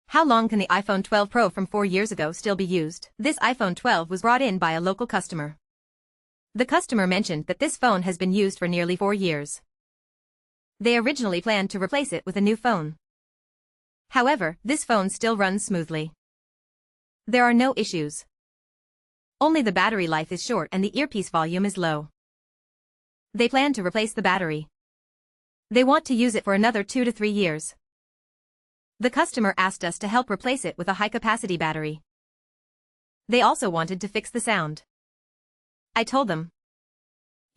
How long can the iPhone 12 Pro from 4 years ago still be used? This iPhone 12 was brought in by a local customer. The customer mentioned that this phone has been used for nearly 4 years. They originally planned to replace it with a new phone. However, this phone still runs smoothly. There are no issues. Only the battery life is short and the earpiece volume is low. They plan to replace the battery. They want to use it for another 2 to 3 years. The customer asked us to help replace it with a high-capacity battery. They also wanted to fix the sound. I told them,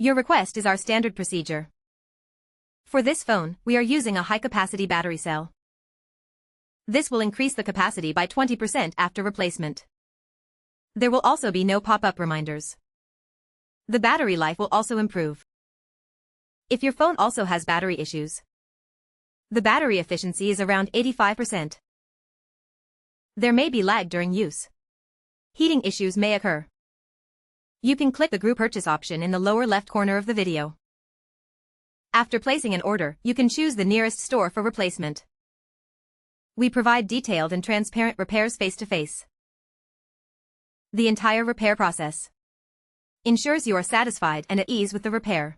your request is our standard procedure. For this phone, we are using a high-capacity battery cell. This will increase the capacity by 20% after replacement. There will also be no pop-up reminders. The battery life will also improve. If your phone also has battery issues, the battery efficiency is around 85%. There may be lag during use. Heating issues may occur. You can click the group purchase option in the lower left corner of the video. After placing an order, you can choose the nearest store for replacement. We provide detailed and transparent repairs face-to-face. The entire repair process ensures you are satisfied and at ease with the repair.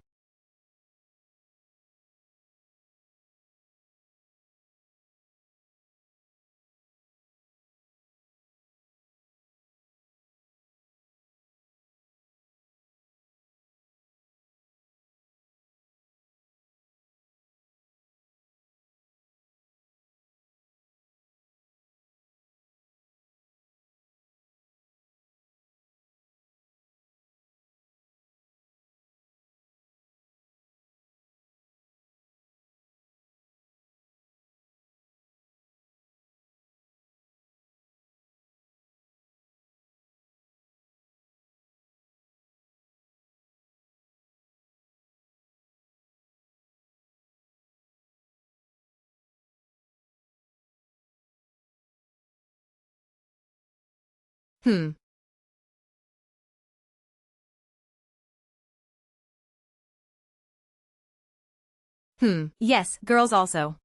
Yes, girls also.